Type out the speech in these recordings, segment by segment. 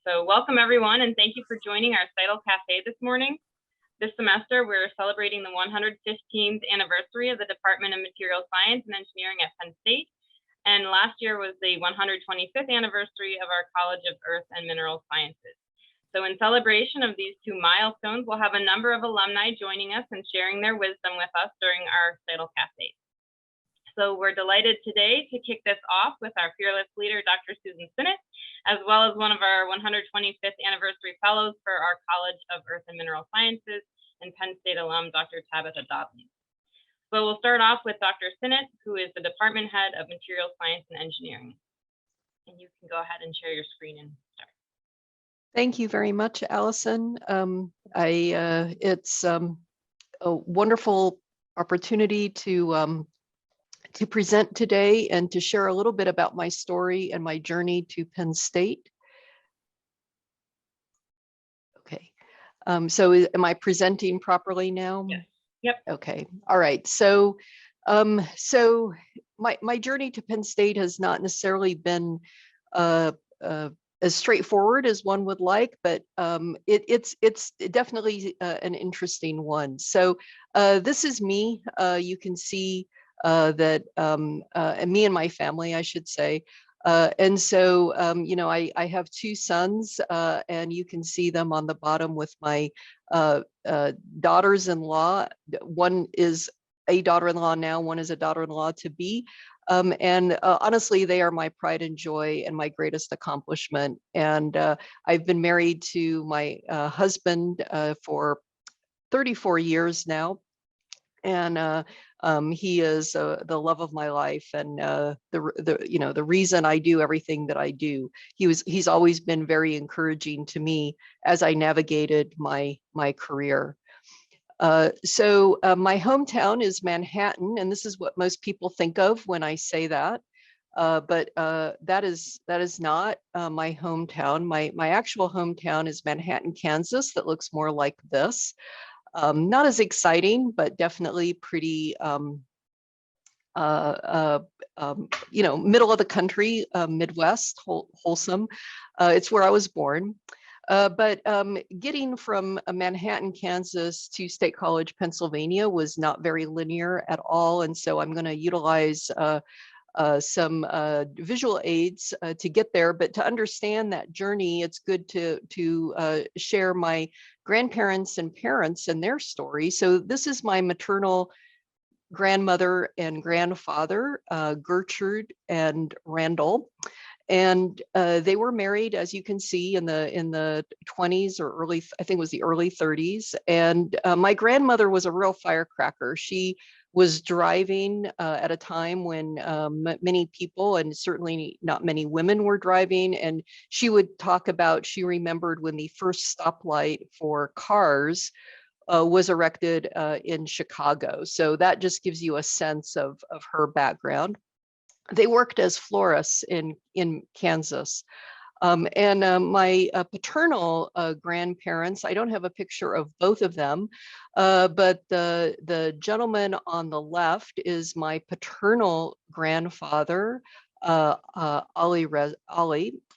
So welcome everyone, and thank you for joining our Steidle Café this morning. This semester, we're celebrating the 115th anniversary of the Department of Material Science and Engineering at Penn State. And last year was the 125th anniversary of our College of Earth and Mineral Sciences. So in celebration of these two milestones, we'll have a number of alumni joining us and sharing their wisdom with us during our Steidle Café. So we're delighted today to kick this off with our fearless leader, Dr. Susan Sinnott, as well as one of our 125th anniversary fellows for our College of Earth and Mineral Sciences and Penn State alum, Dr. Tabbetha Dobbins. So we'll start off with Dr. Sinnott, who is the Department Head of Material Science and Engineering. And you can go ahead and share your screen and start. Thank you very much, Allison. It's a wonderful opportunity to present today and to share a little bit about my story and my journey to Penn State. Okay, so am I presenting properly now? Yes. Yep. Okay. All right. So, my journey to Penn State has not necessarily been as straightforward as one would like, but it's definitely an interesting one. So this is me. You can see that and me and my family, I should say. And so, you know, I have two sons, and you can see them on the bottom with my daughters-in-law. One is a daughter-in-law now, one is a daughter-in-law to be. And honestly, they are my pride and joy and my greatest accomplishment. And I've been married to my husband for 34 years now. And he is the love of my life, and the reason I do everything that I do. He's always been very encouraging to me as I navigated my career. So my hometown is Manhattan, and this is what most people think of when I say that. But that is not my hometown. My actual hometown is Manhattan, Kansas. That looks more like this. Not as exciting, but definitely pretty, middle of the country, Midwest, wholesome. It's where I was born. But getting from Manhattan, Kansas to State College, Pennsylvania was not very linear at all. And so I'm going to utilize some visual aids to get there, but to understand that journey, it's good to share my grandparents and parents and their story. So this is my maternal grandmother and grandfather, Gertrude and Randall. And they were married, as you can see, in the 20s or early, I think it was the early 30s. And my grandmother was a real firecracker. She was driving at a time when many people, and certainly not many women, were driving. And she would talk about, she remembered when the first stoplight for cars was erected in Chicago. So that just gives you a sense of her background. They worked as florists in Kansas. My paternal grandparents, I don't have a picture of both of them, but the gentleman on the left is my paternal grandfather, Ali,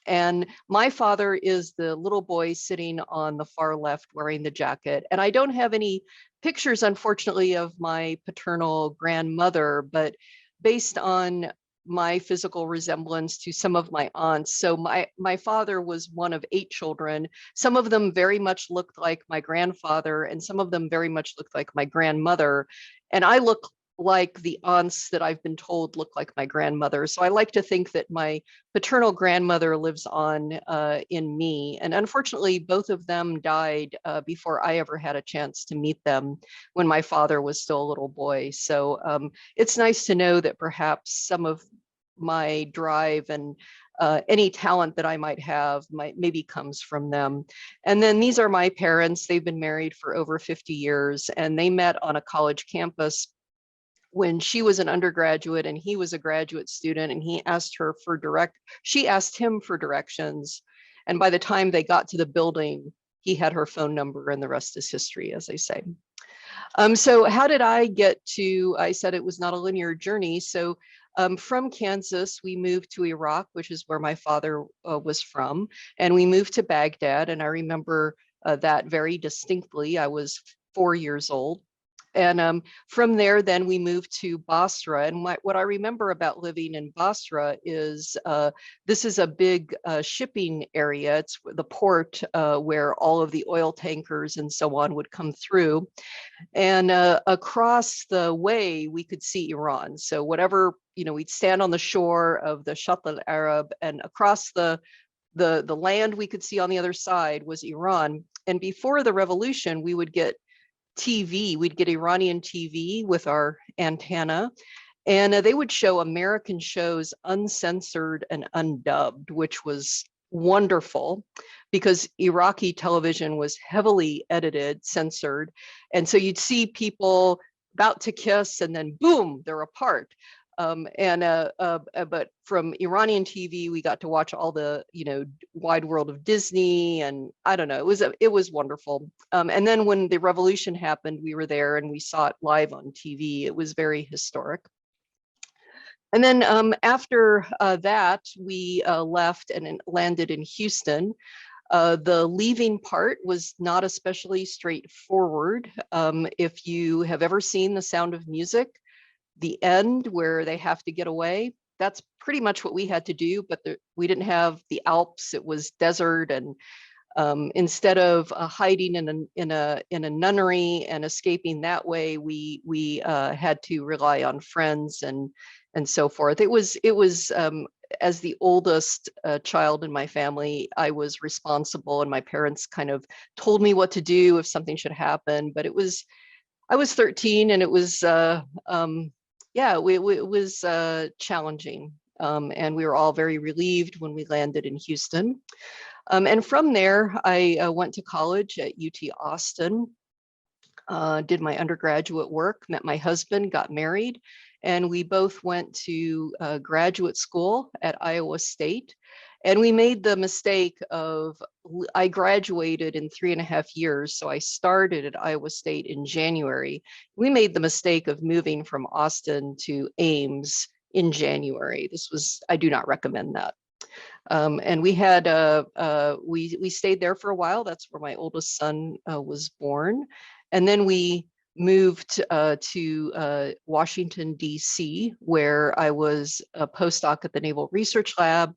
and my father is the little boy sitting on the far left wearing the jacket. And I don't have any pictures, unfortunately, of my paternal grandmother, but based on my physical resemblance to some of my aunts. So my father was one of 8 children. Some of them very much looked like my grandfather, and some of them very much looked like my grandmother. And I look like the aunts that I've been told look like my grandmother. So I like to think that my paternal grandmother lives on in me. And unfortunately, both of them died before I ever had a chance to meet them when my father was still a little boy. So it's nice to know that perhaps some of my drive and any talent that I might have maybe comes from them. And then these are my parents. They've been married for over 50 years, and they met on a college campus when she was an undergraduate and he was a graduate student, and she asked him for directions. And by the time they got to the building, he had her phone number, and the rest is history, as they say. So how did I get to, I said it was not a linear journey. So From Kansas, we moved to Iraq, which is where my father was from, and we moved to Baghdad. And I remember that very distinctly. I was 4 years old. And from there, then we moved to Basra. And what I remember about living in Basra is this is a big shipping area. It's the port where all of the oil tankers and so on would come through. And across the way, we could see Iran. So whatever, we'd stand on the shore of the Shatt al-Arab, and across the land we could see on the other side was Iran. And before the revolution, we would get TV, we'd get Iranian TV with our antenna, and they would show American shows uncensored and undubbed, which was wonderful because Iraqi television was heavily edited, censored. And so you'd see people about to kiss and then boom, they're apart. But from Iranian TV, we got to watch all the, wide world of Disney, and I don't know, it was wonderful. And then when the revolution happened, we were there and we saw it live on TV. It was very historic. And then after that, we left and landed in Houston. The leaving part was not especially straightforward. If you have ever seen The Sound of Music, the end where they have to get away, that's pretty much what we had to do, but we didn't have the Alps. It was desert, and instead of hiding in a nunnery and escaping that way, we had to rely on friends and so forth. It was as the oldest child in my family, I was responsible, and my parents kind of told me what to do if something should happen. But I was 13, and it was it was challenging, and we were all very relieved when we landed in Houston. And from there, I went to college at UT Austin, did my undergraduate work, met my husband, got married, and we both went to graduate school at Iowa State. And we made the mistake of, I graduated in 3.5 years. So I started at Iowa State in January. We made the mistake of moving from Austin to Ames in January. I do not recommend that. And we had, we stayed there for a while. That's where my oldest son was born. And then we moved to Washington, DC, where I was a postdoc at the Naval Research Lab.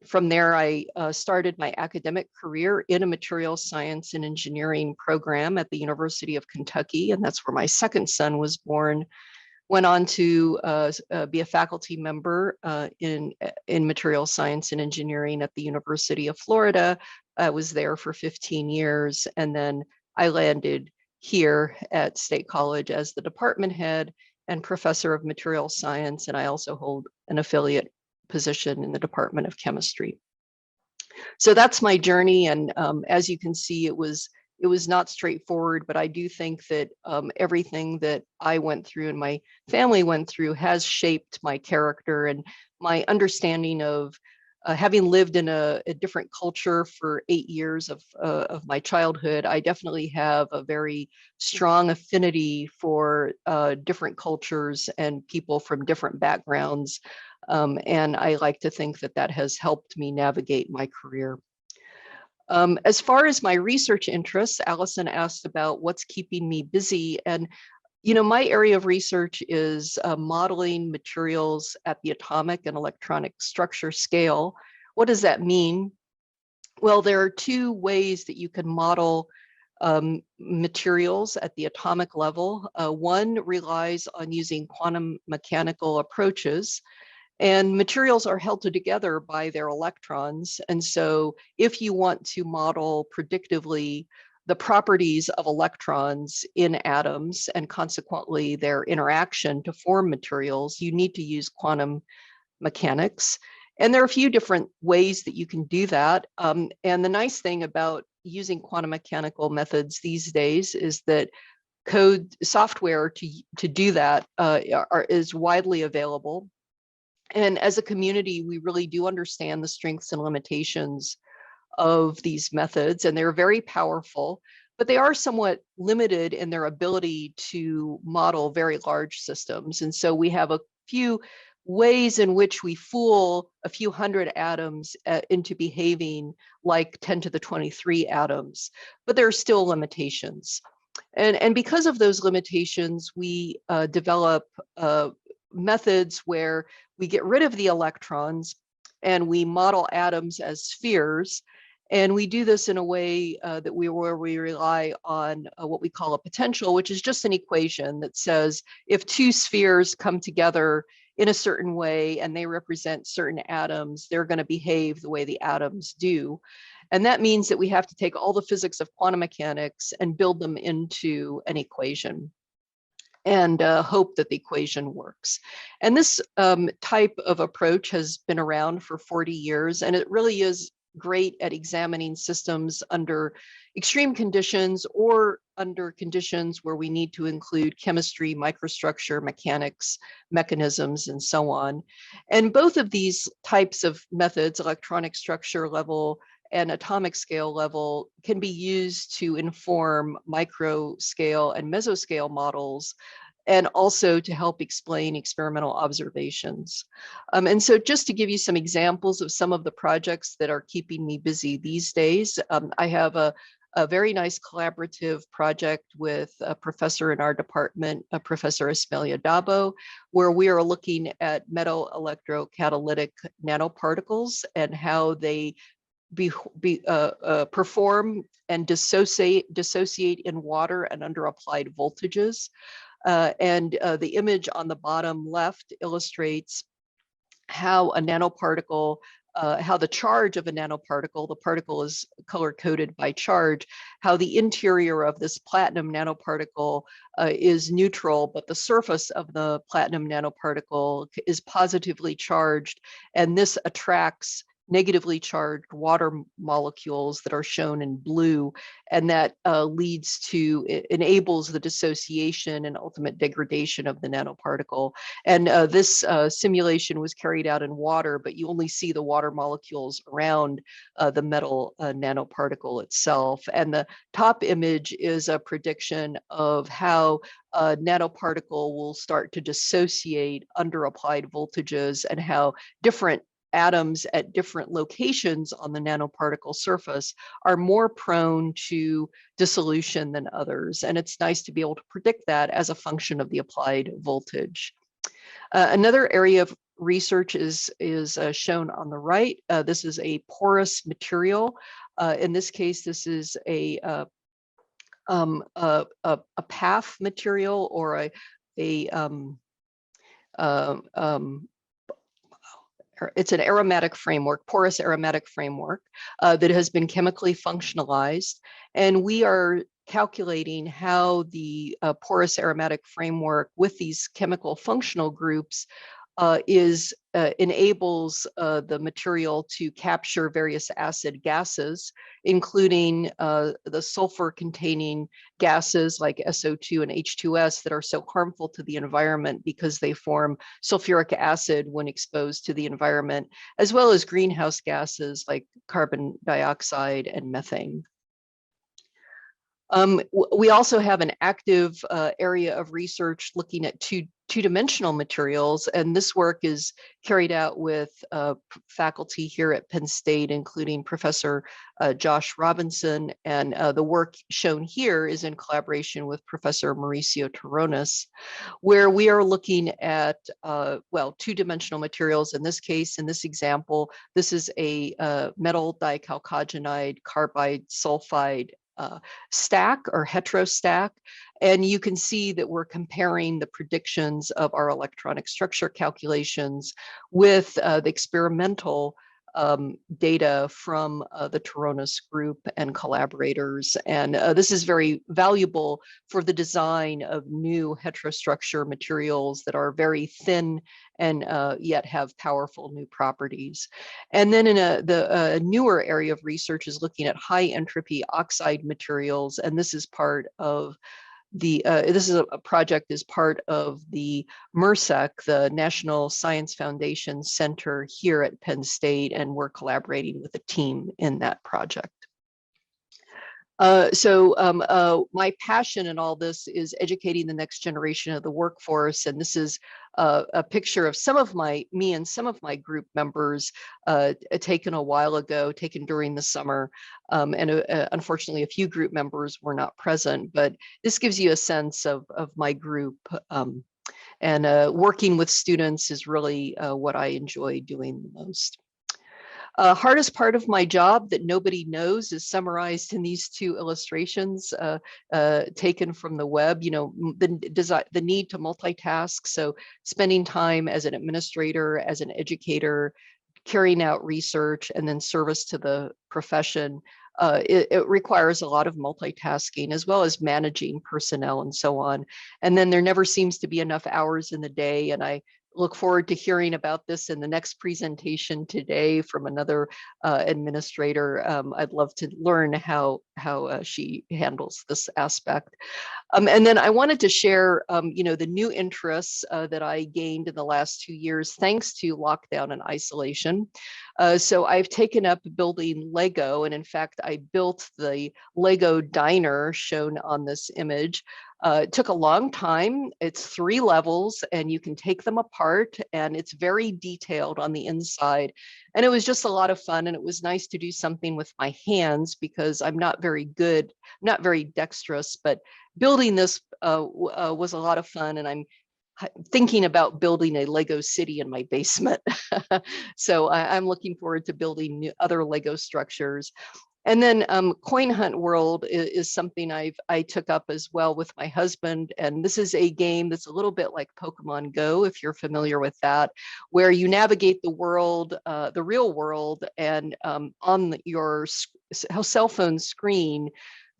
From there, I started my academic career in a materials science and engineering program at the University of Kentucky, and that's where my second son was born. Went on to be a faculty member in materials science and engineering at the University of Florida. I was there for 15 years, and then I landed here at State College as the department head and professor of materials science, and I also hold an affiliate position in the Department of Chemistry. So that's my journey, and as you can see, it was not straightforward, but I do think that everything that I went through and my family went through has shaped my character and my understanding of having lived in a different culture for 8 years of my childhood. I definitely have a very strong affinity for different cultures and people from different backgrounds. And I like to think that that has helped me navigate my career. As far as my research interests, Allison asked about what's keeping me busy. And, my area of research is modeling materials at the atomic and electronic structure scale. What does that mean? Well, there are two ways that you can model materials at the atomic level. One relies on using quantum mechanical approaches. And materials are held together by their electrons. And so if you want to model predictively the properties of electrons in atoms and consequently their interaction to form materials, you need to use quantum mechanics. And there are a few different ways that you can do that. And the nice thing about using quantum mechanical methods these days is that software to do that is widely available. And as a community, we really do understand the strengths and limitations of these methods, and they're very powerful, but they are somewhat limited in their ability to model very large systems. And so we have a few ways in which we fool a few hundred atoms into behaving like 10 to the 23 atoms, but there are still limitations. And because of those limitations, we develop methods where we get rid of the electrons and we model atoms as spheres. And we do this in a way where we rely on what we call a potential, which is just an equation that says if two spheres come together in a certain way and they represent certain atoms, they're going to behave the way the atoms do. And that means that we have to take all the physics of quantum mechanics and build them into an equation and hope that the equation works. And this type of approach has been around for 40 years, and it really is great at examining systems under extreme conditions or under conditions where we need to include chemistry, microstructure, mechanics, mechanisms, and so on. And both of these types of methods, electronic structure level and atomic scale level, can be used to inform micro scale and mesoscale models, and also to help explain experimental observations. And so just to give you some examples of some of the projects that are keeping me busy these days, I have a very nice collaborative project with a professor in our department, Professor Ismaila Dabo, where we are looking at metal electrocatalytic nanoparticles and how they perform and dissociate in water and under applied voltages. The image on the bottom left illustrates how a nanoparticle, how the charge of a nanoparticle, the particle is color-coded by charge, how the interior of this platinum nanoparticle is neutral, but the surface of the platinum nanoparticle is positively charged, and this attracts negatively charged water molecules that are shown in blue, and that enables the dissociation and ultimate degradation of the nanoparticle. And this simulation was carried out in water, but you only see the water molecules around the metal nanoparticle itself. And the top image is a prediction of how a nanoparticle will start to dissociate under applied voltages, and how different atoms at different locations on the nanoparticle surface are more prone to dissolution than others. And it's nice to be able to predict that as a function of the applied voltage. Another area of research is shown on the right. This is a porous material. In this case, this is a PAF material, or it's an aromatic framework, porous aromatic framework that has been chemically functionalized. And we are calculating how the porous aromatic framework with these chemical functional groups enables the material to capture various acid gases, including the sulfur-containing gases like SO2 and H2S that are so harmful to the environment because they form sulfuric acid when exposed to the environment, as well as greenhouse gases like carbon dioxide and methane. We also have an active area of research looking at two-dimensional materials, and this work is carried out with faculty here at Penn State, including Professor Josh Robinson, and the work shown here is in collaboration with Professor Mauricio Terrones, where we are looking at, two-dimensional materials. In this case, in this example, this is a metal dichalcogenide carbide sulfide stack or heterostack. And you can see that we're comparing the predictions of our electronic structure calculations with the experimental data from the Terrones group and collaborators. And this is very valuable for the design of new heterostructure materials that are very thin and yet have powerful new properties. And then in the newer area of research is looking at high entropy oxide materials. And this is part of this is a project as part of the MRSEC, the National Science Foundation Center here at Penn State, and we're collaborating with a team in that project. My passion in all this is educating the next generation of the workforce. And this is a picture of me and some of my group members taken a while ago, taken during the summer. Unfortunately, a few group members were not present, but this gives you a sense of my group. Working with students is really what I enjoy doing the most. Hardest part of my job that nobody knows is summarized in these two illustrations taken from the web. You know, the need to multitask. So spending time as an administrator, as an educator, carrying out research, and then service to the profession. It requires a lot of multitasking as well as managing personnel and so on. And then there never seems to be enough hours in the day. And I look forward to hearing about this in the next presentation today from another administrator. I'd love to learn how she handles this aspect. And then I wanted to share, the new interests that I gained in the last 2 years, thanks to lockdown and isolation. So I've taken up building Lego, and in fact, I built the Lego diner shown on this image. It took a long time. It's 3 levels and you can take them apart, and it's very detailed on the inside. And it was just a lot of fun, and it was nice to do something with my hands because I'm not very good, not very dexterous, but building this was a lot of fun, and I'm thinking about building a Lego city in my basement. So I'm looking forward to building other Lego structures. And then Coin Hunt World is something I took up as well with my husband. And this is a game that's a little bit like Pokemon Go, if you're familiar with that, where you navigate the world, the real world, and on your cell phone screen,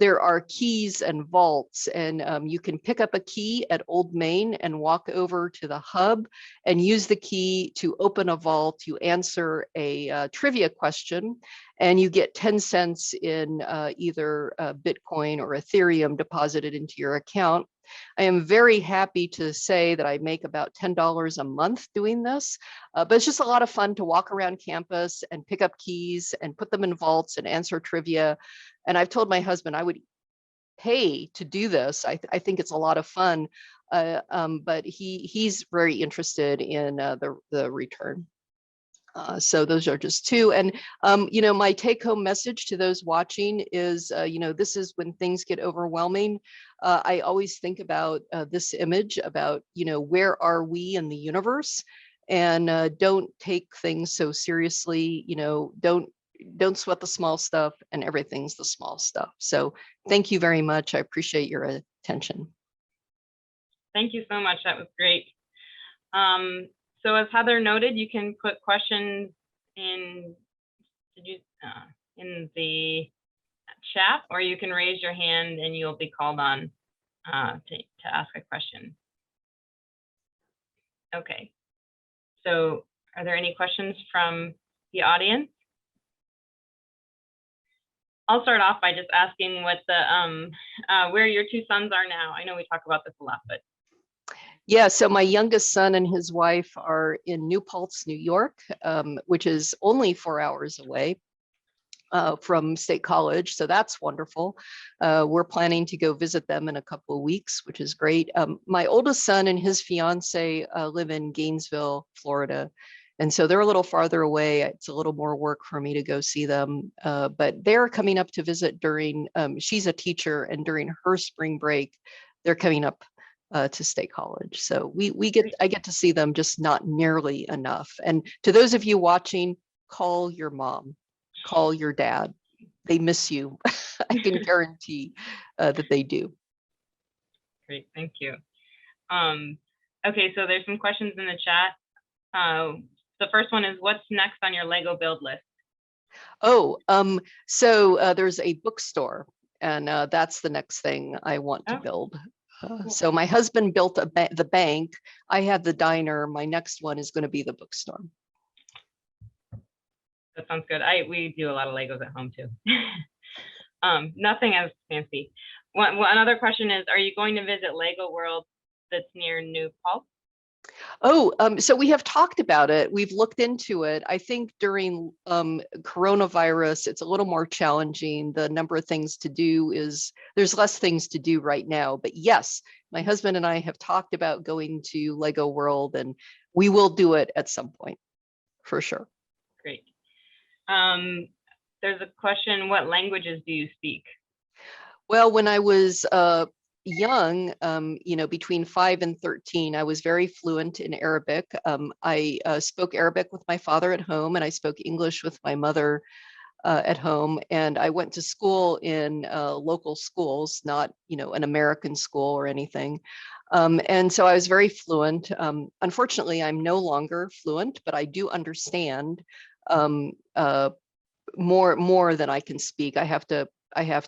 there are keys and vaults, and you can pick up a key at Old Main and walk over to the hub and use the key to open a vault. You answer a trivia question, and you get 10 cents in either Bitcoin or Ethereum deposited into your account. I am very happy to say that I make about $10 a month doing this, but it's just a lot of fun to walk around campus and pick up keys and put them in vaults and answer trivia. And I've told my husband I would pay to do this. I think it's a lot of fun, but he's very interested in the return. So those are just 2. And, my take home message to those watching is, this is when things get overwhelming. I always think about this image about, where are we in the universe? And don't take things so seriously, don't sweat the small stuff, and everything's the small stuff. So thank you very much. I appreciate your attention. Thank you so much. That was great. So as Heather noted, you can put questions in the chat, or you can raise your hand and you'll be called on to ask a question. Okay. So are there any questions from the audience? I'll start off by just asking what where your 2 sons are now. I know we talk about this a lot, but. Yeah, so my youngest son and his wife are in New Paltz, New York, which is only 4 hours away from State College. So that's wonderful. We're planning to go visit them in a couple of weeks, which is great. My oldest son and his fiance live in Gainesville, Florida. And so they're a little farther away. It's a little more work for me to go see them, but they're coming up to visit during, she's a teacher, and during her spring break, they're coming up to State College. So I get to see them, just not nearly enough. And to those of you watching, call your mom, call your dad. They miss you. I can guarantee that they do. Great, thank you. Okay, so there's some questions in the chat. The first one is, what's next on your Lego build list? Oh, so there's a bookstore, and that's the next thing I want to build. Cool. So my husband built the bank. I have the diner. My next one is going to be the bookstore. That sounds good. We do a lot of Legos at home too. Nothing as fancy. Another question is, are you going to visit Lego World that's near New Paltz? So we have talked about it. We've looked into it. I think during coronavirus, it's a little more challenging. The number of things to do there's less things to do right now. But yes, my husband and I have talked about going to Lego World, and we will do it at some point, for sure. Great. There's a question, what languages do you speak? Well, when I was young, between 5 and 13, I was very fluent in Arabic. I spoke Arabic with my father at home, and I spoke English with my mother at home. And I went to school in local schools, not, an American school or anything. And so I was very fluent. Unfortunately, I'm no longer fluent, but I do understand more than I can speak. I have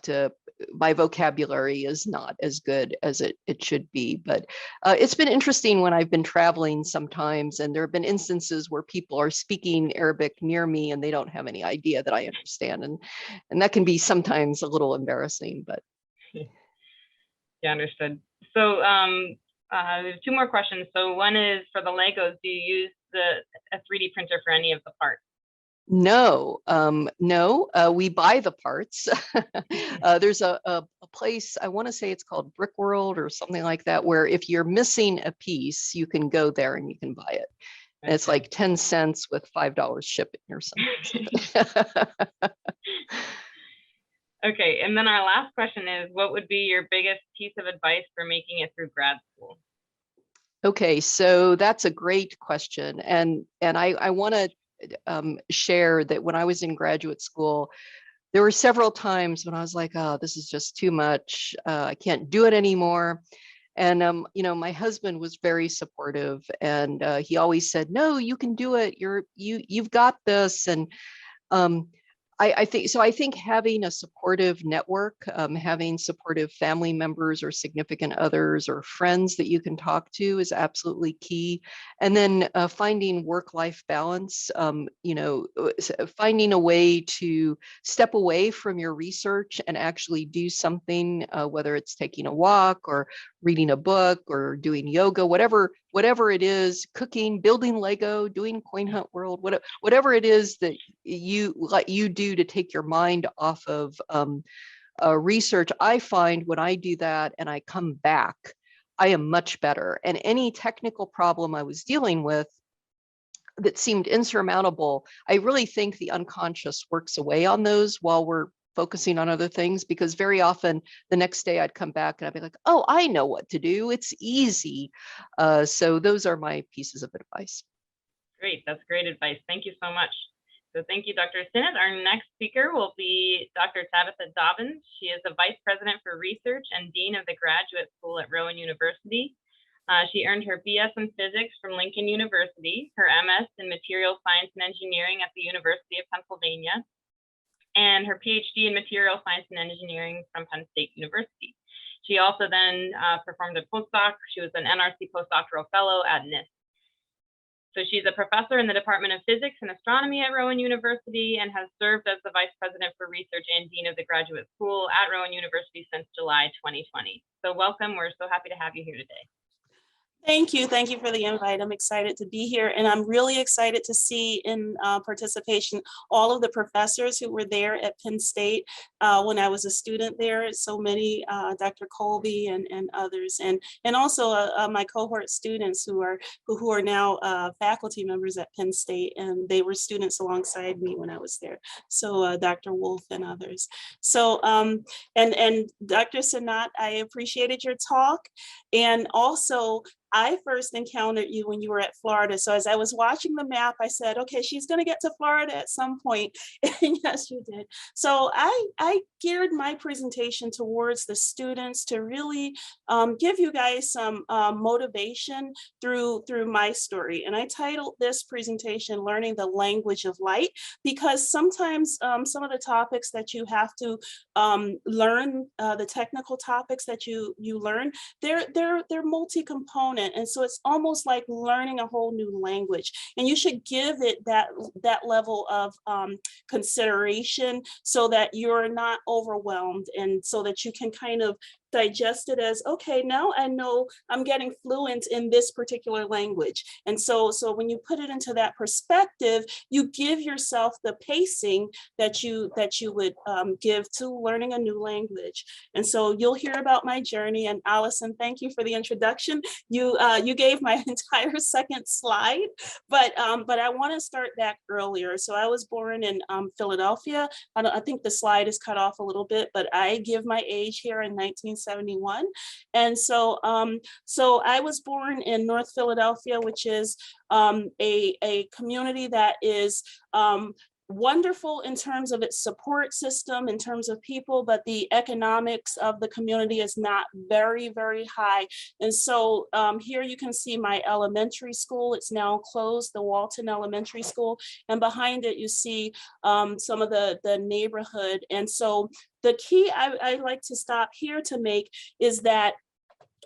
to, my vocabulary is not as good as it should be, but it's been interesting when I've been traveling sometimes, and there have been instances where people are speaking Arabic near me and they don't have any idea that I understand. And that can be sometimes a little embarrassing, but. Yeah, understood. So there's two more questions. So one is for the Legos, do you use a 3D printer for any of the parts? No, we buy the parts. There's a place, I want to say it's called Brick World or something like that, where if you're missing a piece, you can go there and you can buy it. And it's like 10 cents with $5 shipping or something. Okay, and then our last question is, what would be your biggest piece of advice for making it through grad school? Okay, so that's a great question. And I want to share that when I was in graduate school, there were several times when I was like, oh, this is just too much. I can't do it anymore. And, my husband was very supportive, and he always said, no, you can do it. You've got this. And I think having a supportive network, having supportive family members or significant others or friends that you can talk to is absolutely key. And then finding work-life balance, finding a way to step away from your research and actually do something, whether it's taking a walk or reading a book or doing yoga, whatever it is, cooking, building Lego, doing Coin Hunt World, whatever it is that you do to take your mind off of research. I find when I do that and I come back, I am much better. And any technical problem I was dealing with that seemed insurmountable, I really think the unconscious works away on those while we're focusing on other things, because very often the next day I'd come back and I'd be like, oh, I know what to do. It's easy. So those are my pieces of advice. Great. That's great advice. Thank you so much. So thank you, Dr. Sinnott. Our next speaker will be Dr. Tabbetha Dobbins. She is the Vice President for Research and Dean of the Graduate School at Rowan University. She earned her BS in Physics from Lincoln University, her MS in Material Science and Engineering at the University of Pennsylvania, and her PhD in Material Science and Engineering from Penn State University. She also then performed a postdoc. She was an NRC postdoctoral fellow at NIST. So she's a professor in the Department of Physics and Astronomy at Rowan University and has served as the Vice President for Research and Dean of the Graduate School at Rowan University since July 2020. So welcome. We're so happy to have you here today. Thank you. Thank you for the invite. I'm excited to be here, and I'm really excited to see in participation all of the professors who were there at Penn State when I was a student there. So many, Dr. Colby and others, and also my cohort students who are now faculty members at Penn State, and they were students alongside me when I was there. So Dr. Wolf and others. So and Dr. Sinnott, I appreciated your talk, and also I first encountered you when you were at Florida. So as I was watching the map, I said, okay, she's going to get to Florida at some point. And yes, you did. So I geared my presentation towards the students to really give you guys some motivation through my story. And I titled this presentation, Learning the Language of Light, because sometimes some of the topics that you have to learn, the technical topics that you learn, they're multi-component. And so it's almost like learning a whole new language, and you should give it that level of consideration so that you're not overwhelmed, and so that you can kind of digest it as, okay, now I know I'm getting fluent in this particular language. And so when you put it into that perspective, you give yourself the pacing that you would give to learning a new language. And so you'll hear about my journey. And Allison, thank you for the introduction. You gave my entire second slide, but I want to start back earlier. So I was born in Philadelphia. I think the slide is cut off a little bit, but I give my age here in 1971. And so I was born in North Philadelphia, which is a community that is wonderful in terms of its support system, in terms of people, but the economics of the community is not very, very high. And so here you can see my elementary school. It's now closed, the Walton Elementary School. And behind it, you see some of the neighborhood. And so the key I like to stop here to make is that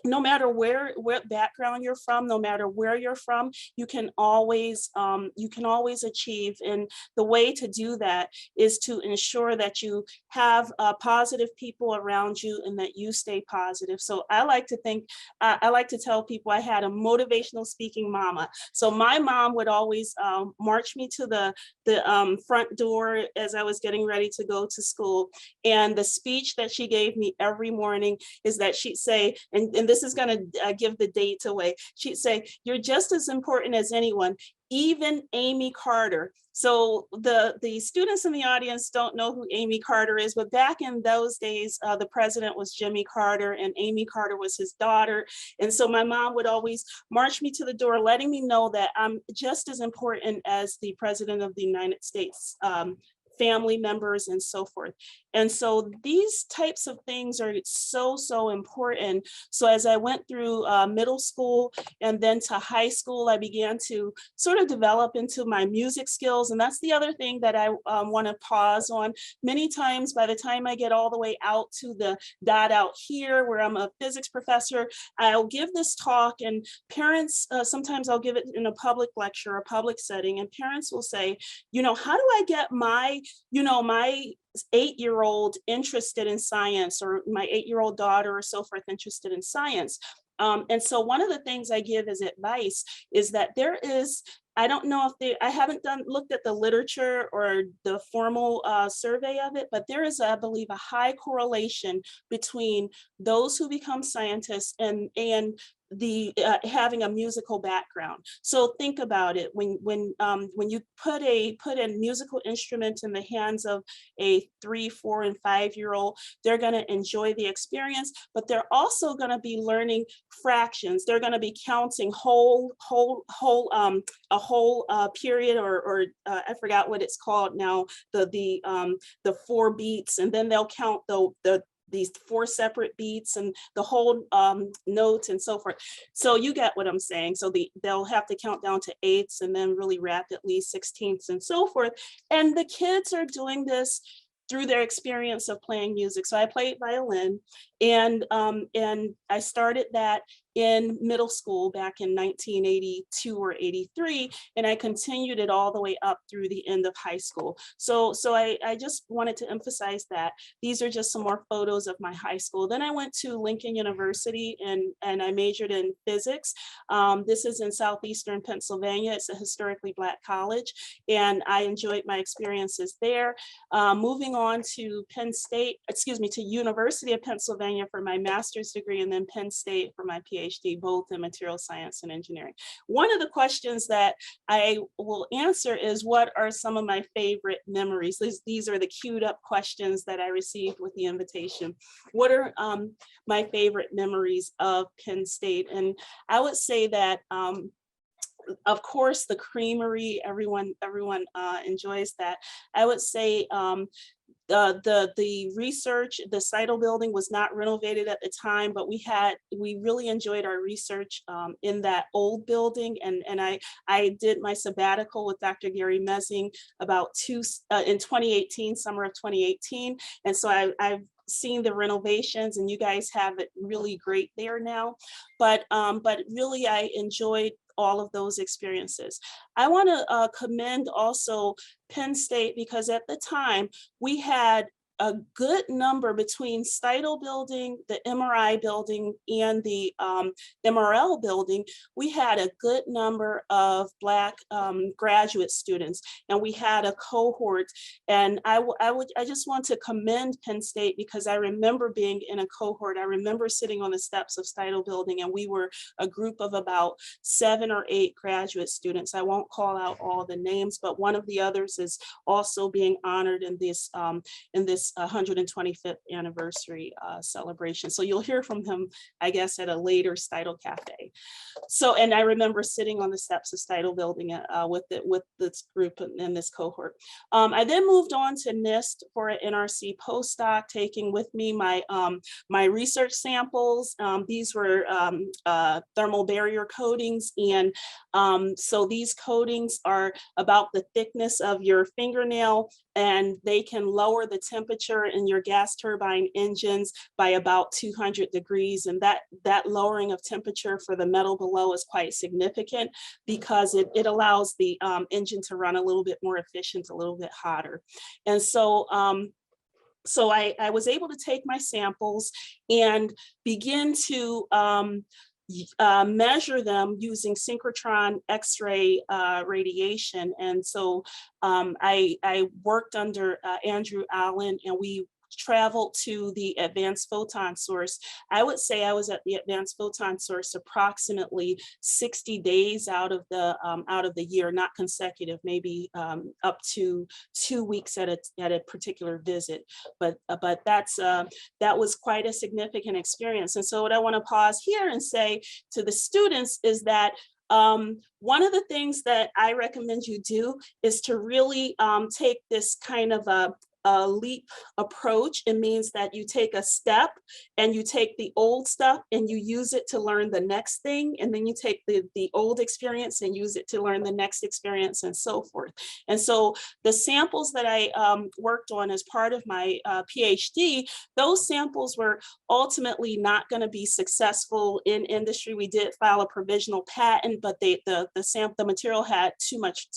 no matter what background you're from, no matter where you're from, you can always achieve. And the way to do that is to ensure that you have positive people around you and that you stay positive. So I like to think, I like to tell people I had a motivational speaking mama. So my mom would always march me to the front door as I was getting ready to go to school. And the speech that she gave me every morning is that she'd say, and this is going to give the date away. She'd say, "You're just as important as anyone, even Amy Carter." So the students in the audience don't know who Amy Carter is, but back in those days, the president was Jimmy Carter and Amy Carter was his daughter. And so my mom would always march me to the door, letting me know that I'm just as important as the president of the United States, family members and so forth. And so these types of things are so important. So as I went through middle school and then to high school, I began to sort of develop into my music skills. And that's the other thing that I want to pause on. Many times, by the time I get all the way out to the dot out here, where I'm a physics professor, I'll give this talk, and parents, sometimes I'll give it in a public lecture, a public setting, and parents will say, you know, how do I get my 8-year-old interested in science, or my 8-year-old daughter or so forth interested in science? And so one of the things I give as advice is that there is, I don't know if I haven't looked at the literature or the formal survey of it, but there is, I believe, a high correlation between those who become scientists and the having a musical background. So think about it. When you put a musical instrument in the hands of a 3, 4, and 5-year-old, they're going to enjoy the experience, but they're also going to be learning fractions. They're going to be counting a whole period, or I forgot what it's called now, the 4 beats, and then they'll count these 4 separate beats and the whole notes and so forth. So you get what I'm saying. So they'll have to count down to 8ths and then really rapidly 16ths and so forth. And the kids are doing this through their experience of playing music. So I played violin, and I started that in middle school back in 1982 or 83, and I continued it all the way up through the end of high school. So I just wanted to emphasize that. These are just some more photos of my high school. Then I went to Lincoln University and I majored in physics. This is in southeastern Pennsylvania. It's a historically Black college, and I enjoyed my experiences there. Moving on to to University of Pennsylvania for my master's degree, and then Penn State for my PhD, both in material science and engineering. One of the questions that I will answer is, what are some of my favorite memories? These are the queued up questions that I received with the invitation. What are my favorite memories of Penn State? And I would say that of course, the creamery, everyone enjoys that. I would say the research, the Steidle building was not renovated at the time, but we really enjoyed our research in that old building. And I did my sabbatical with Dr. Gary Messing in 2018, summer of 2018. And so I've seen the renovations, and you guys have it really great there now. But really, I enjoyed all of those experiences. I want to commend also Penn State, because at the time we had a good number between Steidle building, the MRI building, and the MRL building. We had a good number of Black graduate students, and we had a cohort. And I just want to commend Penn State, because I remember being in a cohort. I remember sitting on the steps of Steidle building, and we were a group of about 7 or 8 graduate students. I won't call out all the names, but one of the others is also being honored in this 125th anniversary celebration. So you'll hear from him, I guess, at a later Steidle Café. So, and I remember sitting on the steps of Steidle building with this group and this cohort. I then moved on to NIST for an NRC postdoc, taking with me my my research samples. These were thermal barrier coatings, and so these coatings are about the thickness of your fingernail, and they can lower the temperature in your gas turbine engines by about 200 degrees. And that lowering of temperature for the metal below is quite significant, because it allows the engine to run a little bit more efficient, a little bit hotter. And so so I was able to take my samples and begin to measure them using synchrotron X-ray radiation. And so I worked under Andrew Allen, and we traveled to the advanced photon source. I would say I was at the advanced photon source approximately 60 days out of the year, not consecutive, maybe up to 2 weeks at a particular visit. But that was quite a significant experience. And so what I want to pause here and say to the students is that one of the things that I recommend you do is to really take this kind of a leap approach. It means that you take a step and you take the old stuff and you use it to learn the next thing. And then you take the old experience and use it to learn the next experience, and so forth. And so the samples that I worked on as part of my PhD, those samples were ultimately not going to be successful in industry. We did file a provisional patent, but the material had too much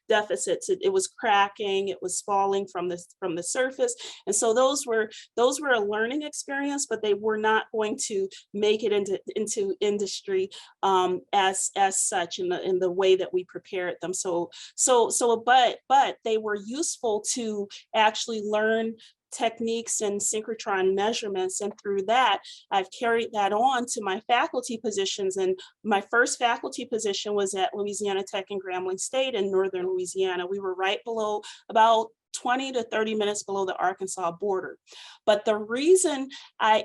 deficits. It was cracking, it was falling from the surface. And so those were a learning experience, but they were not going to make it into industry as such in the way that we prepared them. But they were useful to actually learn techniques and synchrotron measurements. And through that, I've carried that on to my faculty positions. And my first faculty position was at Louisiana Tech and Grambling State in Northern Louisiana. We were right below, about 20 to 30 minutes below the Arkansas border. But the reason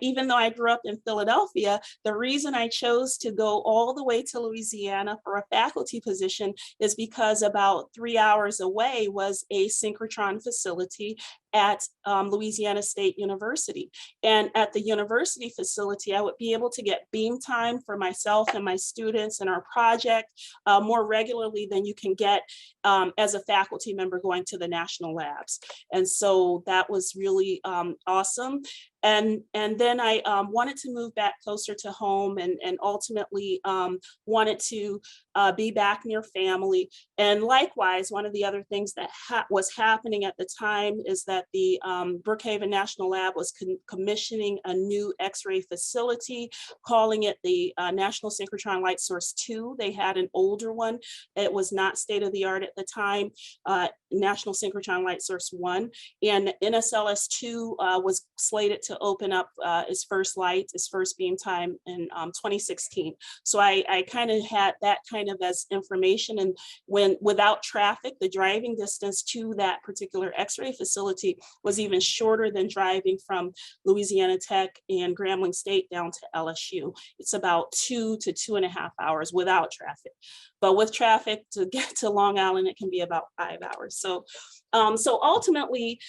even though I grew up in Philadelphia, the reason I chose to go all the way to Louisiana for a faculty position is because about 3 hours away was a synchrotron facility at Louisiana State University. And at the university facility, I would be able to get beam time for myself and my students and our project more regularly than you can get as a faculty member going to the national labs. And so that was really awesome. And then I wanted to move back closer to home, and ultimately wanted to be back near family. And likewise, one of the other things that was happening at the time is that the Brookhaven National Lab was commissioning a new X-ray facility, calling it the National Synchrotron Light Source 2. They had an older one. It was not state-of-the-art at the time, National Synchrotron Light Source 1. And NSLS 2 was slated to open up its first beam time in 2016. So I kind of had that kind of as information. And without traffic, the driving distance to that particular X-ray facility was even shorter than driving from Louisiana Tech and Grambling State down to LSU. It's about 2 to 2.5 hours without traffic. But with traffic to get to Long Island, it can be about 5 hours. So ultimately,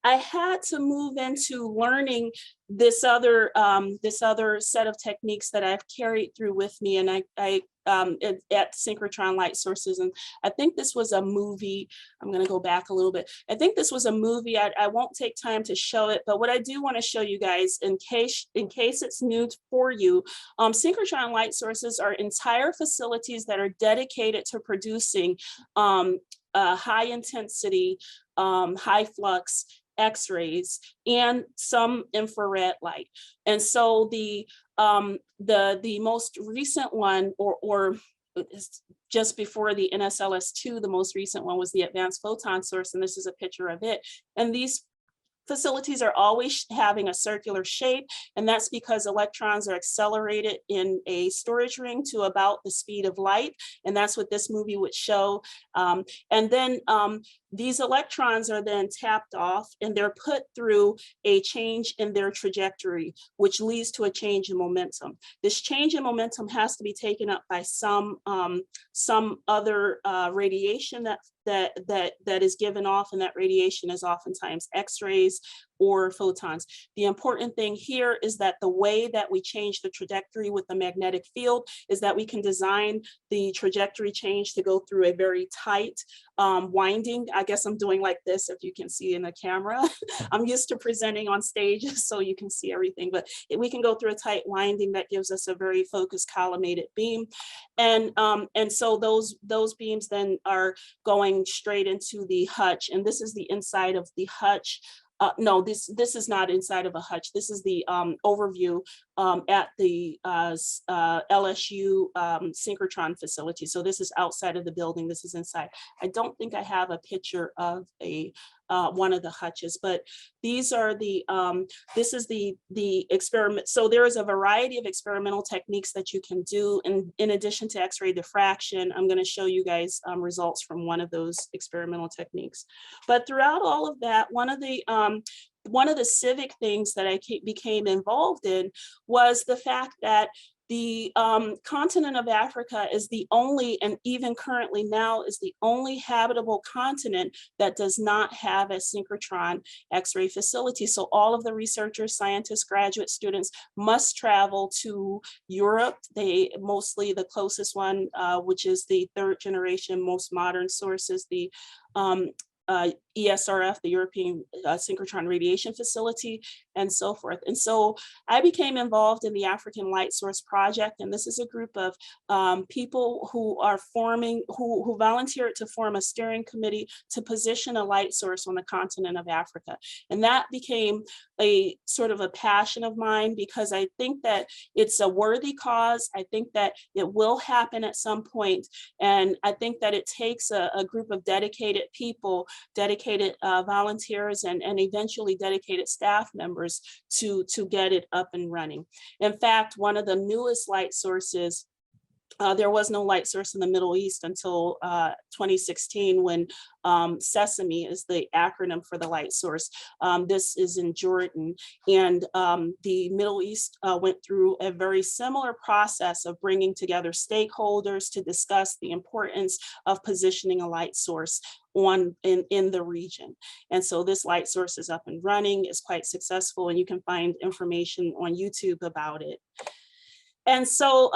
I had to move into learning this other set of techniques that I've carried through with me, and I at synchrotron light sources. And I think this was a movie. I'm going to go back a little bit. I think this was a movie. I won't take time to show it, but what I do want to show you guys, in case it's new for you, synchrotron light sources are entire facilities that are dedicated to producing high intensity, high flux X-rays and some infrared light. And so the most recent one, or just before the NSLS2, the most recent one was the advanced photon source, and this is a picture of it. And these facilities are always having a circular shape, and that's because electrons are accelerated in a storage ring to about the speed of light, and that's what this movie would show. And then these electrons are then tapped off, and they're put through a change in their trajectory, which leads to a change in momentum. This change in momentum has to be taken up by some other radiation that is given off, and that radiation is oftentimes X-rays or photons. The important thing here is that the way that we change the trajectory with the magnetic field is that we can design the trajectory change to go through a very tight winding. I guess I'm doing like this, if you can see in the camera. I'm used to presenting on stage so you can see everything, but we can go through a tight winding that gives us a very focused collimated beam. And so those beams then are going straight into the hutch, and this is the inside of the hutch. No, this is not inside of a hutch. This is the overview at the LSU synchrotron facility. So this is outside of the building. This is inside. I don't think I have a picture of a one of the hutches, but these are the this is the experiment. So there is a variety of experimental techniques that you can do, and in addition to X-ray diffraction, I'm going to show you guys results from one of those experimental techniques. But throughout all of that, one of the civic things that I became involved in was the fact that the continent of Africa is the only, and even currently now is the only habitable continent that does not have a synchrotron X-ray facility. So all of the researchers, scientists, graduate students must travel to Europe. They mostly, the closest one, which is the third generation, most modern sources, the ESRF, the European Synchrotron Radiation Facility, and so forth. And so I became involved in the African Light Source Project, and this is a group of people who are forming, who volunteered to form a steering committee to position a light source on the continent of Africa. And that became a sort of a passion of mine, because I think that it's a worthy cause. I think that it will happen at some point, and I think that it takes a group of dedicated people, dedicated volunteers, and eventually dedicated staff members to get it up and running. In fact, one of the newest light sources, there was no light source in the Middle East until 2016, when SESAME is the acronym for the light source. This is in Jordan, and the Middle East went through a very similar process of bringing together stakeholders to discuss the importance of positioning a light source in the region. And so this light source is up and running, is quite successful, and you can find information on YouTube about it. And so,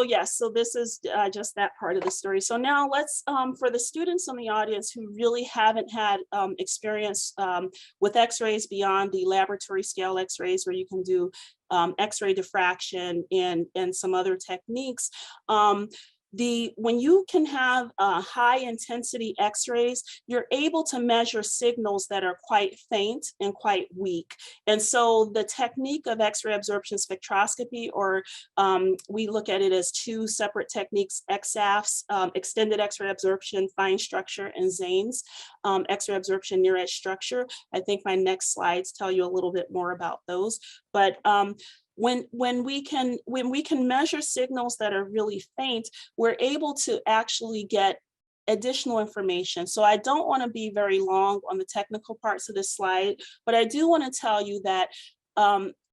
yes, so this is just that part of the story. So now let's, for the students in the audience who really haven't had experience with X-rays beyond the laboratory scale X-rays, where you can do X-ray diffraction and some other techniques, when you can have high intensity X-rays, you're able to measure signals that are quite faint and quite weak. And so the technique of X-ray absorption spectroscopy, or we look at it as two separate techniques, XAFs, extended X-ray absorption, fine structure, and Zane's X-ray absorption near edge structure. I think my next slides tell you a little bit more about those. But when we can measure signals that are really faint, we're able to actually get additional information. So I don't want to be very long on the technical parts of this slide, but I do want to tell you that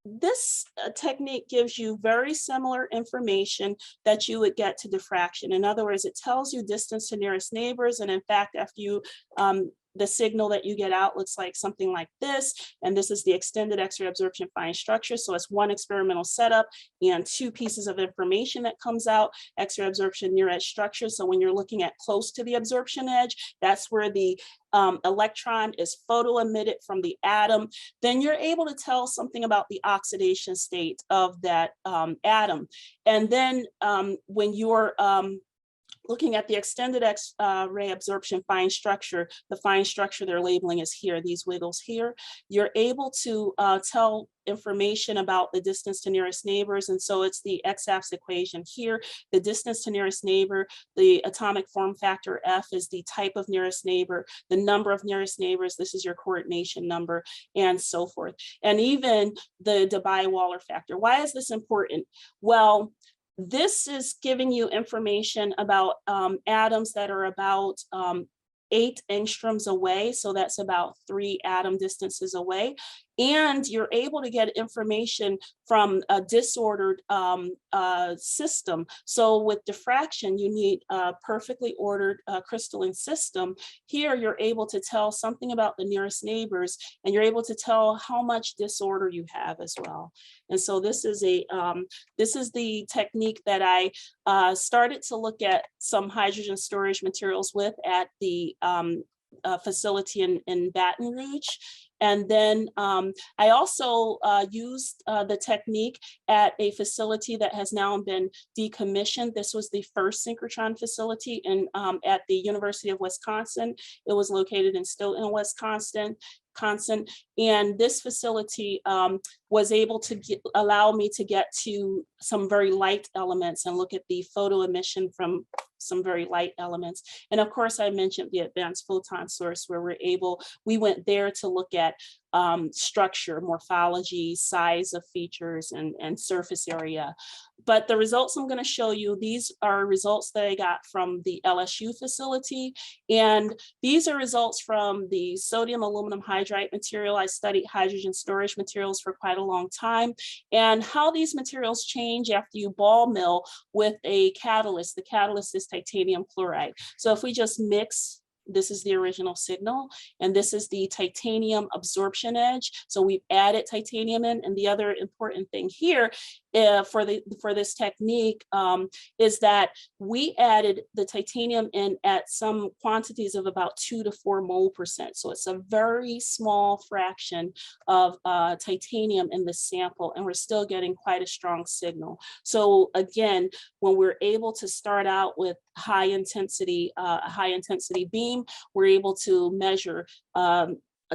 this technique gives you very similar information that you would get to diffraction. In other words, it tells you distance to nearest neighbors. And in fact, after you the signal that you get out looks like something like this. And this is the extended X-ray absorption fine structure. So it's one experimental setup and two pieces of information that comes out, X-ray absorption near edge structure. So when you're looking at close to the absorption edge, that's where the electron is photo emitted from the atom. Then you're able to tell something about the oxidation state of that atom. And then when you're looking at the extended X-ray absorption fine structure, the fine structure they're labeling is here, these wiggles here. You're able to tell information about the distance to nearest neighbors. And so it's the X-AFS equation here, the distance to nearest neighbor, the atomic form factor F is the type of nearest neighbor, the number of nearest neighbors, this is your coordination number, and so forth. And even the Debye-Waller factor. Why is this important? Well, this is giving you information about atoms that are about 8 angstroms away. So that's about 3 atom distances away. And you're able to get information from a disordered system. So with diffraction, you need a perfectly ordered crystalline system. Here, you're able to tell something about the nearest neighbors, and you're able to tell how much disorder you have as well. And so this is the technique that I started to look at some hydrogen storage materials with at the facility in Baton Rouge. And then I also used the technique at a facility that has now been decommissioned. This was the first synchrotron facility at the University of Wisconsin. It was located in Stoughton, Wisconsin. And this facility was able to allow me to get to some very light elements and look at the photo emission from some very light elements. And of course, I mentioned the advanced photon source where we went there to look at structure, morphology, size of features, and surface area. But the results I'm going to show you, these are results that I got from the LSU facility. And these are results from the sodium aluminum hydride material. I studied hydrogen storage materials for quite a long time, and how these materials change after you ball mill with a catalyst. The catalyst is titanium chloride. So if we just mix, this is the original signal, and this is the titanium absorption edge. So we've added titanium in, and the other important thing here for this technique is that we added the titanium in at some quantities of about 2 to 4 mole%. So it's a very small fraction of titanium in the sample, and we're still getting quite a strong signal. So again, when we're able to start out with a high intensity beam, we're able to measure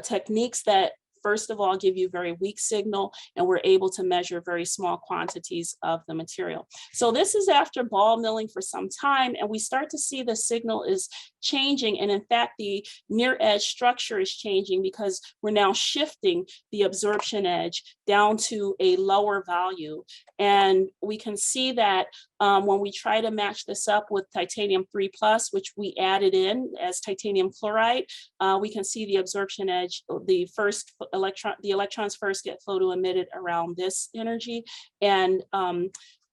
techniques that first of all give you very weak signal, and we're able to measure very small quantities of the material. So this is after ball milling for some time, and we start to see the signal is changing, and in fact the near edge structure is changing because we're now shifting the absorption edge down to a lower value. And we can see that when we try to match this up with titanium 3+, which we added in as titanium chloride, we can see the absorption edge, the electrons first get photo emitted around this energy. And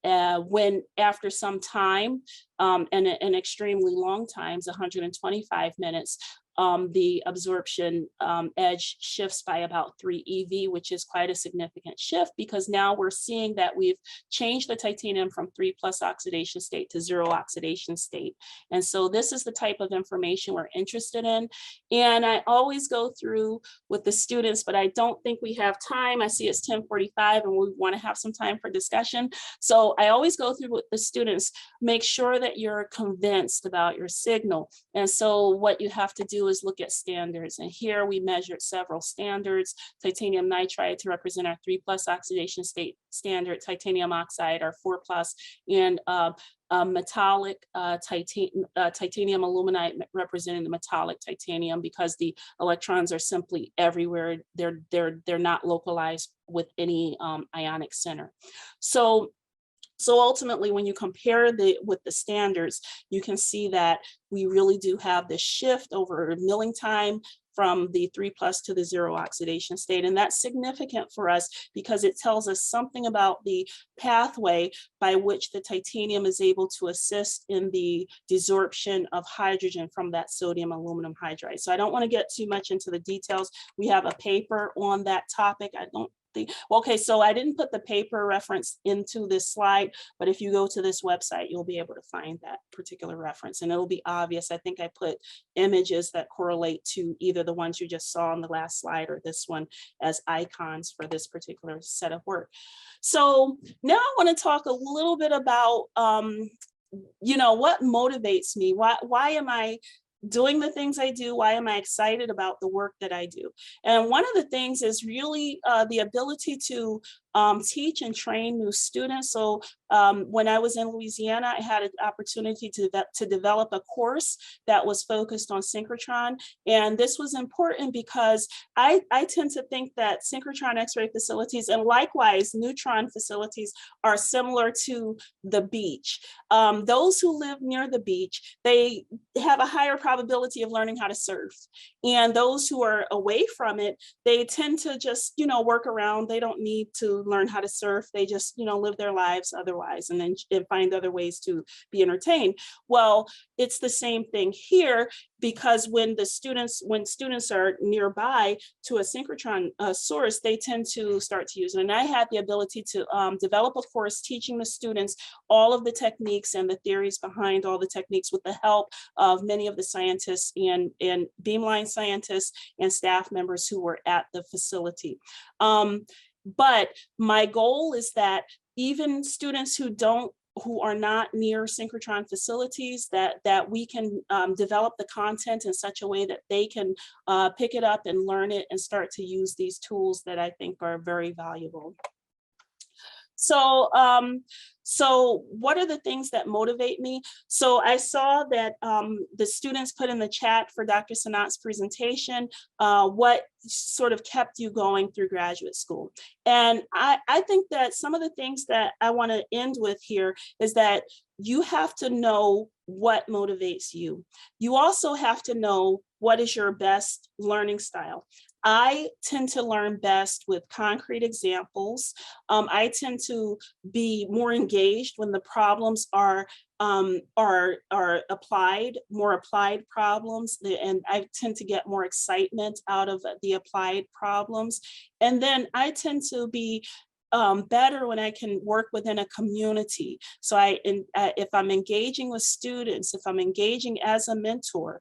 when after some time, and an extremely long times, 125 minutes, the absorption edge shifts by about 3 eV, which is quite a significant shift because now we're seeing that we've changed the titanium from 3+ oxidation state to 0 oxidation state. And so this is the type of information we're interested in. And I always go through with the students, but I don't think we have time. I see it's 10:45 and we want to have some time for discussion. So I always go through with the students, make sure that you're convinced about your signal. And so what you have to do is look at standards. And here we measured several standards: titanium nitride to represent our 3+ oxidation state standard, titanium oxide, our 4+, and metallic titanium aluminide representing the metallic titanium because the electrons are simply everywhere. They're not localized with any ionic center. So ultimately, when you compare with the standards, you can see that we really do have this shift over milling time from the 3+ to the 0 oxidation state. And that's significant for us because it tells us something about the pathway by which the titanium is able to assist in the desorption of hydrogen from that sodium aluminum hydride. So I don't want to get too much into the details. We have a paper on that topic. Okay, so I didn't put the paper reference into this slide, but if you go to this website, you'll be able to find that particular reference, and it'll be obvious. I think I put images that correlate to either the ones you just saw on the last slide or this one as icons for this particular set of work. So now I want to talk a little bit about what motivates me? Why am I doing the things I do? Why am I excited about the work that I do? And one of the things is really the ability to teach and train new students. So when I was in Louisiana, I had an opportunity to develop a course that was focused on synchrotron. And this was important because I tend to think that synchrotron X-ray facilities and likewise neutron facilities are similar to the beach. Those who live near the beach, they have a higher probability of learning how to surf. And those who are away from it, they tend to just, work around. They don't need to learn how to surf. They just, live their lives otherwise and then find other ways to be entertained. Well, it's the same thing here, because when students are nearby to a synchrotron source, they tend to start to use it. And I had the ability to develop a course teaching the students all of the techniques and the theories behind all the techniques with the help of many of the scientists and beamline scientists and staff members who were at the facility. But my goal is that even students who are not near synchrotron facilities, that we can develop the content in such a way that they can pick it up and learn it and start to use these tools that I think are very valuable. So what are the things that motivate me? So I saw that the students put in the chat for Dr. Sinnott's presentation, what sort of kept you going through graduate school. And I think that some of the things that I want to end with here is that you have to know what motivates you. You also have to know what is your best learning style. I tend to learn best with concrete examples. I tend to be more engaged when the problems are applied, more applied problems, and I tend to get more excitement out of the applied problems. And then I tend to be better when I can work within a community. So if I'm engaging with students, if I'm engaging as a mentor,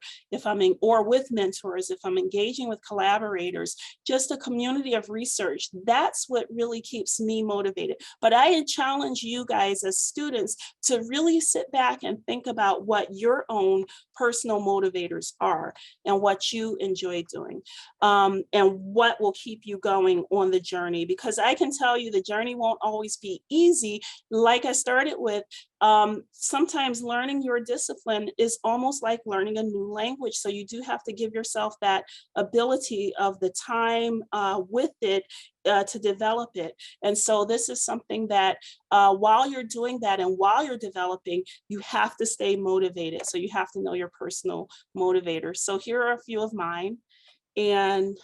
or with mentors, if I'm engaging with collaborators, just a community of research, that's what really keeps me motivated. But I challenge you guys as students to really sit back and think about what your own personal motivators are and what you enjoy doing, and what will keep you going on the journey. Because I can tell you the journey won't always be easy. Like I started with, sometimes learning your discipline is almost like learning a new language. So you do have to give yourself that ability of the time with it to develop it. And so this is something that while you're doing that and while you're developing, you have to stay motivated. So you have to know your personal motivators. So here are a few of mine. And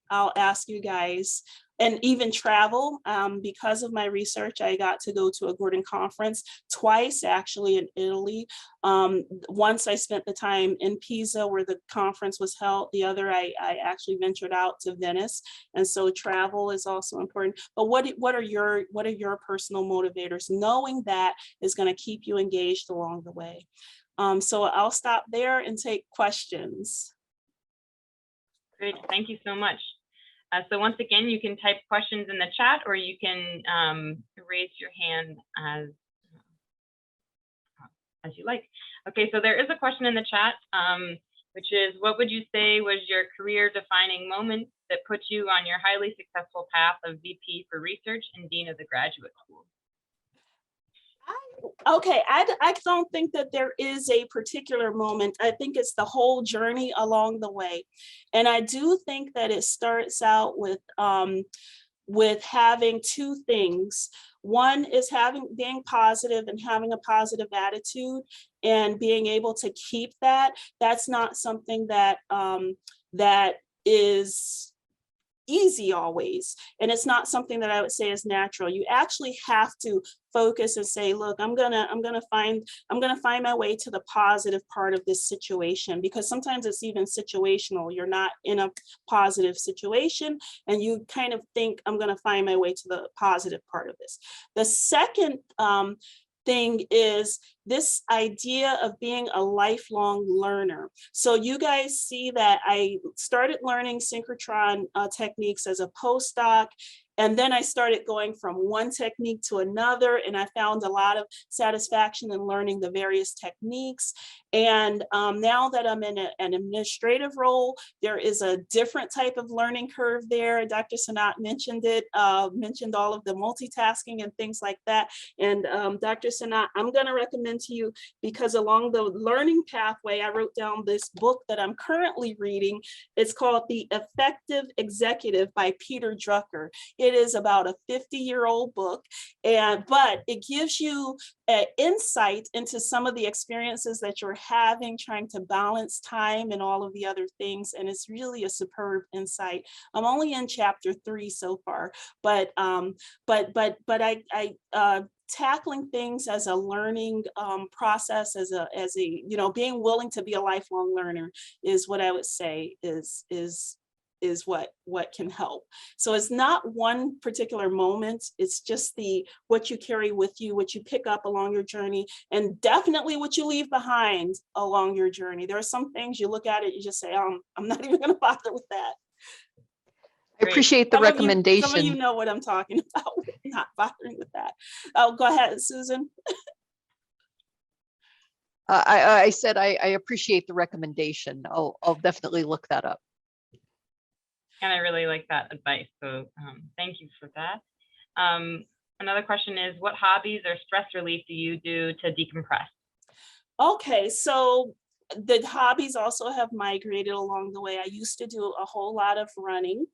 I'll ask you guys, and even travel. Because of my research, I got to go to a Gordon conference twice, actually, in Italy. Once I spent the time in Pisa where the conference was held. The other, I actually ventured out to Venice. And so travel is also important. But what are your personal motivators? Knowing that is going to keep you engaged along the way. So I'll stop there and take questions. Great, thank you so much. So once again, you can type questions in the chat, or you can raise your hand as you like. Okay, so there is a question in the chat, which is, what would you say was your career-defining moment that put you on your highly successful path of VP for Research and Dean of the Graduate School? Okay, I don't think that there is a particular moment. I think it's the whole journey along the way. And I do think that it starts out with having two things. One is being positive and having a positive attitude and being able to keep that. That's not something that that is easy always. And it's not something that I would say is natural. You actually have to focus and say, look, I'm gonna find my way to the positive part of this situation, because sometimes it's even situational. You're not in a positive situation and you kind of think, I'm gonna find my way to the positive part of this. The second thing is this idea of being a lifelong learner. So you guys see that I started learning synchrotron techniques as a postdoc. And then I started going from one technique to another, and I found a lot of satisfaction in learning the various techniques. And now that I'm in an administrative role, there is a different type of learning curve there. Dr. Sinnott mentioned it, mentioned all of the multitasking and things like that. And Dr. Sinnott, I'm going to recommend to you, because along the learning pathway, I wrote down this book that I'm currently reading. It's called The Effective Executive by Peter Drucker. It is about a 50-year-old book, but it gives you an insight into some of the experiences that you're having trying to balance time and all of the other things. And it's really a superb insight. I'm only in chapter 3 so far, but tackling things as a learning process, as a being willing to be a lifelong learner is what I would say is what can help. So it's not one particular moment, it's just what you carry with you, what you pick up along your journey, and definitely what you leave behind along your journey. There are some things you look at it, you just say, I'm not even going to bother with that. I appreciate the recommendation. Some of you know what I'm talking about, not bothering with that. Oh, go ahead, Susan. I said I appreciate the recommendation. I'll definitely look that up. And I really like that advice. So thank you for that. Another question is, what hobbies or stress relief do you do to decompress? Okay, so the hobbies also have migrated along the way. I used to do a whole lot of running.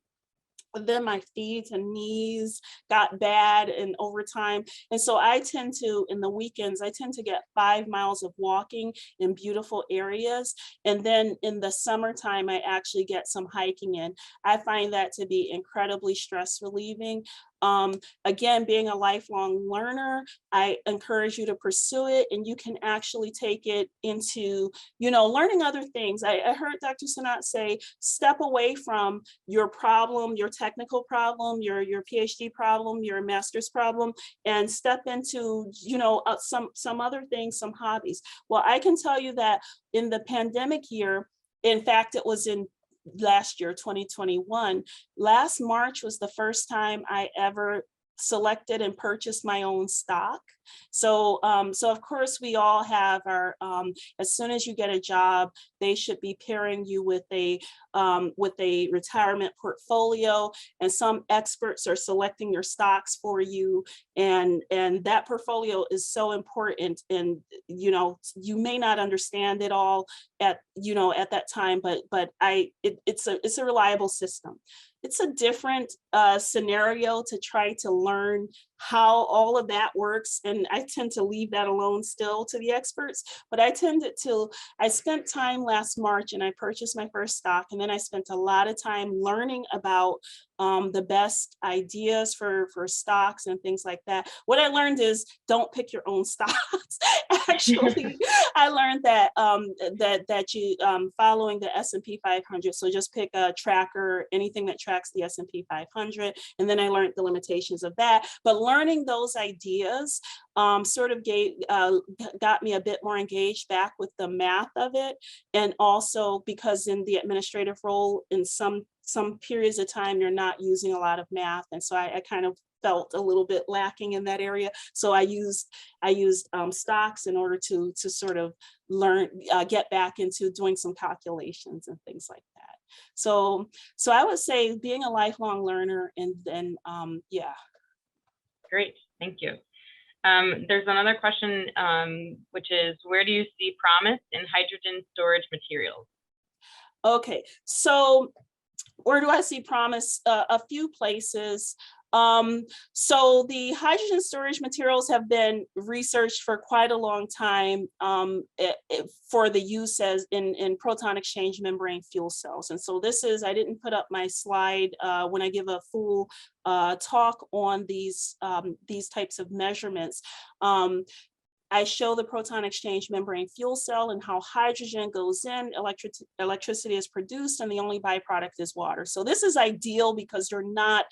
Then my feet and knees got bad and over time. And so I tend to, in the weekends, I tend to get 5 miles of walking in beautiful areas. And then in the summertime, I actually get some hiking in. I find that to be incredibly stress relieving. Again, being a lifelong learner, I encourage you to pursue it, and you can actually take it into, learning other things. I heard Dr. Sinnott say, step away from your problem, your technical problem, your PhD problem, your master's problem, and step into, some other things, some hobbies. Well, I can tell you that in the pandemic year, in fact, it was in last year, 2021, last March was the first time I ever selected and purchased my own stock. So of course we all have our, as soon as you get a job, they should be pairing you with a retirement portfolio, and some experts are selecting your stocks for you. And that portfolio is so important. And, you may not understand it all at that time, but it's a reliable system. It's a different scenario to try to learn how all of that works. And I tend to leave that alone still to the experts, but I spent time last March and I purchased my first stock. And then I spent a lot of time learning about the best ideas for stocks and things like that. What I learned is don't pick your own stocks. Actually, I learned that that you following the S&P 500. So just pick a tracker, anything that tracks the S&P 500. And then I learned the limitations of that. But learning those ideas sort of got me a bit more engaged back with the math of it. And also because in the administrative role, in some periods of time, you're not using a lot of math. And so I kind of felt a little bit lacking in that area. So I used stocks in order to sort of learn, get back into doing some calculations and things like that. So I would say being a lifelong learner, and then, yeah. Great, thank you. There's another question, which is, where do you see promise in hydrogen storage materials? Okay, so where do I see promise? A few places. So the hydrogen storage materials have been researched for quite a long time for the use as in proton exchange membrane fuel cells. And so this is, I didn't put up my slide when I give a full talk on these types of measurements. I show the proton exchange membrane fuel cell and how hydrogen goes in, electricity is produced, and the only byproduct is water. So this is ideal because you're not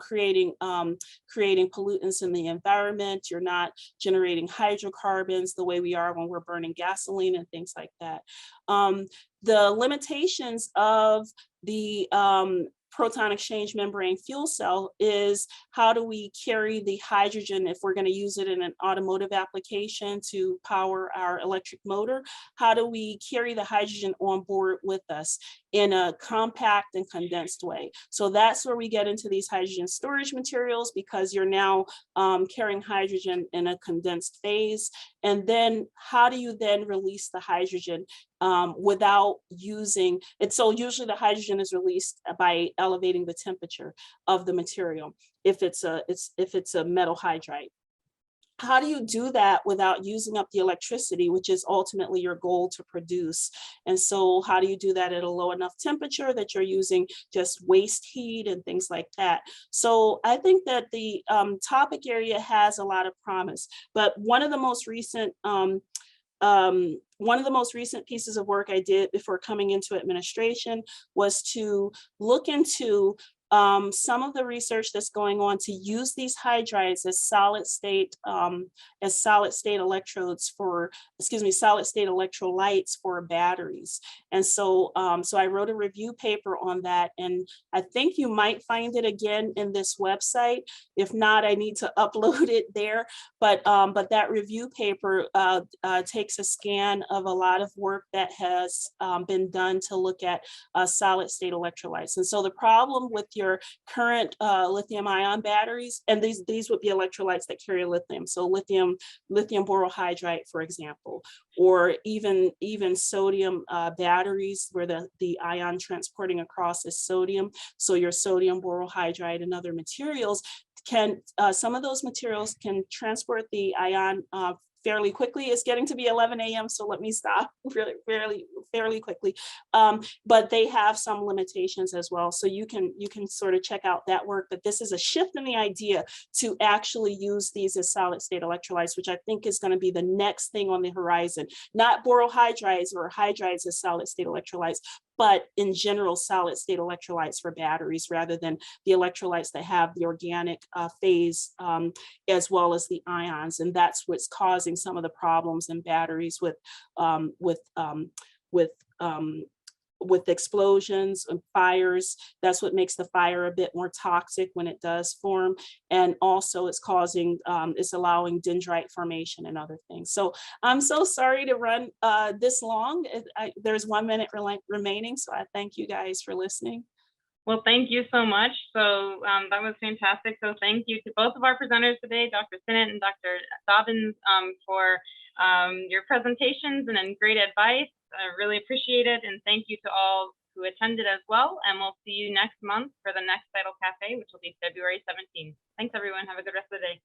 creating pollutants in the environment. You're not generating hydrocarbons the way we are when we're burning gasoline and things like that. The limitations of the proton exchange membrane fuel cell is how do we carry the hydrogen if we're going to use it in an automotive application to power our electric motor? How do we carry the hydrogen on board with us in a compact and condensed way? So that's where we get into these hydrogen storage materials, because you're now carrying hydrogen in a condensed phase. And then how do you then release the hydrogen without using it? So usually the hydrogen is released by elevating the temperature of the material if it's a metal hydride. How do you do that without using up the electricity, which is ultimately your goal to produce? And so how do you do that at a low enough temperature that you're using just waste heat and things like that? So I think that the topic area has a lot of promise, but one of the most recent pieces of work I did before coming into administration was to look into some of the research that's going on to use these hydrides as solid state electrodes for, solid state electrolytes for batteries. And so, so I wrote a review paper on that, and I think you might find it again in this website. If not, I need to upload it there. But that review paper takes a scan of a lot of work that has been done to look at solid state electrolytes. And so the problem with your current lithium ion batteries, and these would be electrolytes that carry lithium. So lithium borohydride, for example, or even sodium batteries where the ion transporting across is sodium. So your sodium borohydride and other materials can, some of those materials can transport the ion fairly quickly. It's getting to be 11 a.m. so let me stop fairly quickly. But they have some limitations as well. So you can sort of check out that work, but this is a shift in the idea to actually use these as solid state electrolytes, which I think is going to be the next thing on the horizon. Not borohydrides or hydrides as solid state electrolytes, but in general, solid state electrolytes for batteries rather than the electrolytes that have the organic phase as well as the ions. And that's what's causing some of the problems in batteries with explosions and fires. That's what makes the fire a bit more toxic when it does form. And also it's causing, it's allowing dendrite formation and other things. So I'm so sorry to run this long. There's 1 minute remaining. So I thank you guys for listening. Well, thank you so much. So that was fantastic. So thank you to both of our presenters today, Dr. Sinnott and Dr. Dobbins, for your presentations and great advice. I really appreciate it. And thank you to all who attended as well. And we'll see you next month for the next Steidle Café, which will be February 17th. Thanks, everyone. Have a good rest of the day.